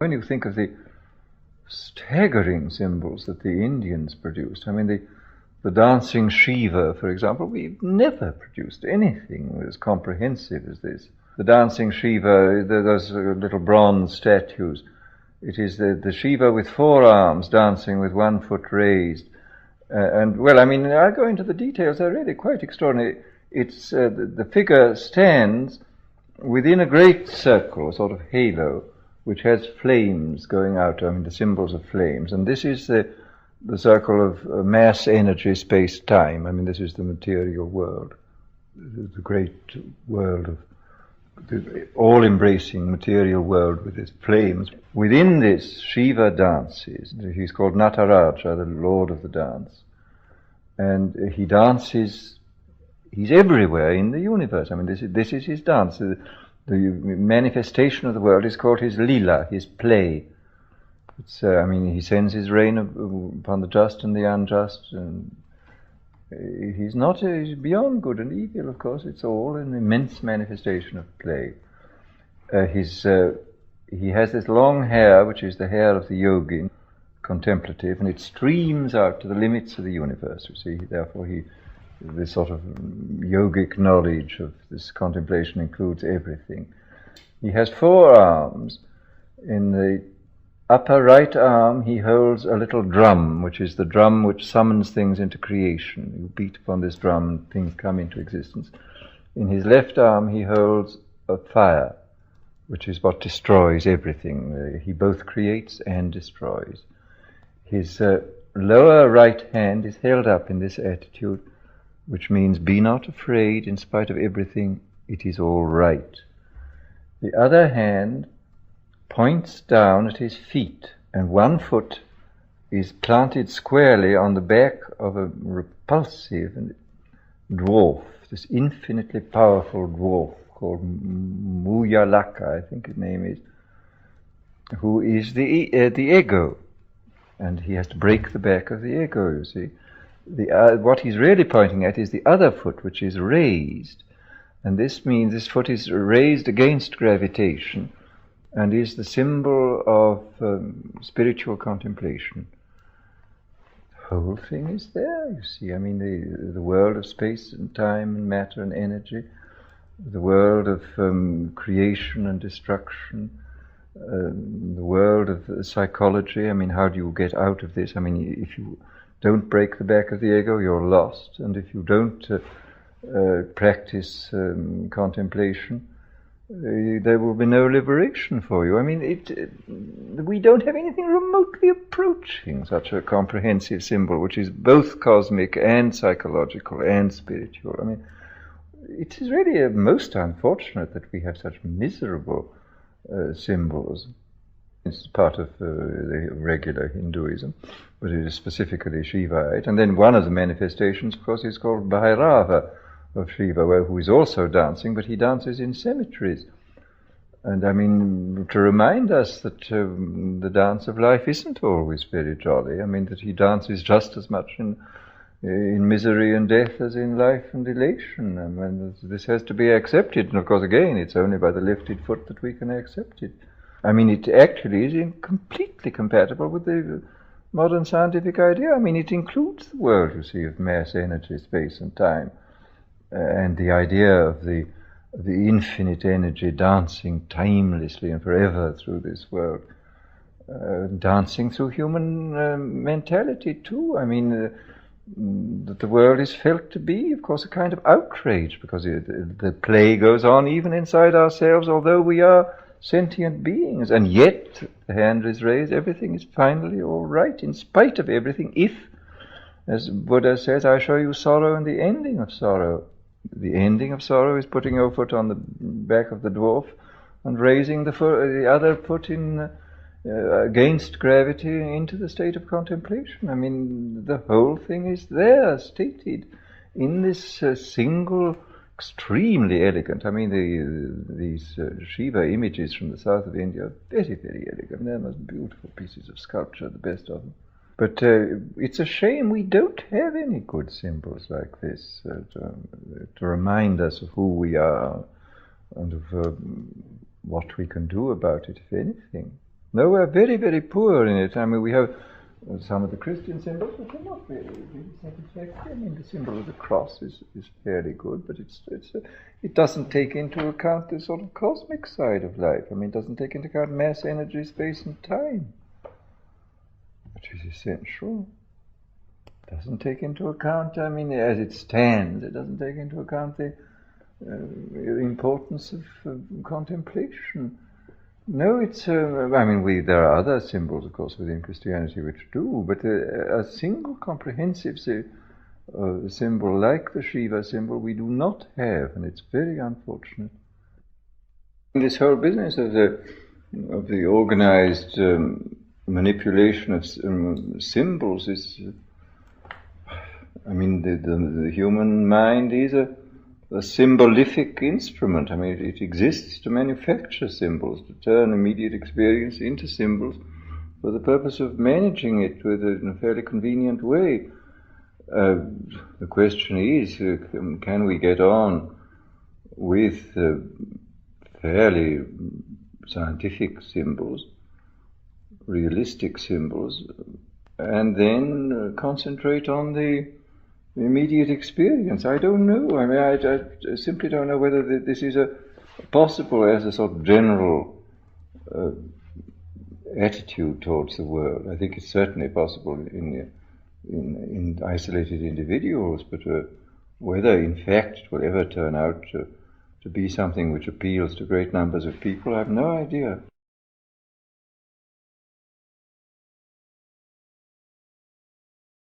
When you think of the staggering symbols that the Indians produced, I mean, the dancing Shiva, for example, we've never produced anything as comprehensive as this. The dancing Shiva, those little bronze statues, it is the Shiva with 4 arms dancing with 1 foot raised. And, well, I mean, I'll go into the details, they're really quite extraordinary. It's, the figure stands within a great circle, a sort of halo, which has flames going out, I mean, the symbols of flames. And this is the circle of mass, energy, space, time. I mean, this is the material world, the great world of the all-embracing material world with its flames. Within this, Shiva dances. He's called Nataraja, the lord of the dance. And he dances, he's everywhere in the universe. I mean, this is his dance. The manifestation of the world is called his lila, his play. It's, I mean, he sends his rain upon the just and the unjust, and he's beyond good and evil, of course. It's all an immense manifestation of play. He has this long hair, which is the hair of the yogin, contemplative, and it streams out to the limits of the universe, you see. Therefore, this sort of yogic knowledge of this contemplation includes everything. He has 4 arms. In the upper right arm, he holds a little drum, which is the drum which summons things into creation. You beat upon this drum and things come into existence. In his left arm, he holds a fire, which is what destroys everything. He both creates and destroys. His lower right hand is held up in this attitude, which means, be not afraid, in spite of everything, it is all right. The other hand points down at his feet, and 1 foot is planted squarely on the back of a repulsive dwarf, this infinitely powerful dwarf called Muyalaka, I think his name is, who is the ego. And he has to break the back of the ego, you see. What he's really pointing at is the other foot, which is raised. And this means this foot is raised against gravitation and is the symbol of spiritual contemplation. The whole thing is there, you see. I mean, the world of space and time and matter and energy, the world of creation and destruction, the world of psychology. I mean, how do you get out of this? I mean, if you don't break the back of the ego, you're lost. And if you don't practice contemplation, there will be no liberation for you. I mean, we don't have anything remotely approaching such a comprehensive symbol, which is both cosmic and psychological and spiritual. I mean, it is really most unfortunate that we have such miserable symbols. It's part of the regular Hinduism, but it is specifically Shivaite. And then one of the manifestations, of course, is called Bhairava of Shiva, who is also dancing, but he dances in cemeteries. And I mean, to remind us that the dance of life isn't always very jolly. I mean, that he dances just as much in misery and death as in life and elation. I mean, this has to be accepted. And of course, again, it's only by the lifted foot that we can accept it. I mean, it actually is completely compatible with the modern scientific idea. I mean, it includes the world, you see, of mass, energy, space, and time, and the idea of the infinite energy dancing timelessly and forever through this world, dancing through human mentality too. I mean, that the world is felt to be, of course, a kind of outrage, because the play goes on even inside ourselves, although we are sentient beings, and yet the hand is raised, everything is finally all right, in spite of everything, if, as Buddha says, I show you sorrow and the ending of sorrow. The ending of sorrow is putting your foot on the back of the dwarf and raising the other foot in against gravity into the state of contemplation. I mean, the whole thing is there, stated in this single, extremely elegant. I mean, these Shiva images from the south of India are very, very elegant. They're most beautiful pieces of sculpture, the best of them. But it's a shame we don't have any good symbols like this to remind us of who we are and of what we can do about it, if anything. No, we're very, very poor in it. I mean, we have some of the Christian symbols which are not really satisfactory. I mean, the symbol of the cross is fairly good, but it doesn't take into account the sort of cosmic side of life. I mean, it doesn't take into account mass, energy, space, and time, which is essential. It doesn't take into account, I mean, as it stands, it doesn't take into account the importance of contemplation. No, it's. I mean, there are other symbols, of course, within Christianity which do, but a single comprehensive symbol like the Shiva symbol we do not have, and it's very unfortunate. This whole business of the organized manipulation of symbols is. I mean, the human mind is a symbolific instrument. I mean, it exists to manufacture symbols, to turn immediate experience into symbols for the purpose of managing it in a fairly convenient way. The question is, can we get on with fairly scientific symbols, realistic symbols, and then concentrate on the immediate experience? I don't know. I mean, I simply don't know whether this is possible as a sort of general attitude towards the world. I think it's certainly possible in isolated individuals, but whether in fact it will ever turn out to be something which appeals to great numbers of people, I have no idea.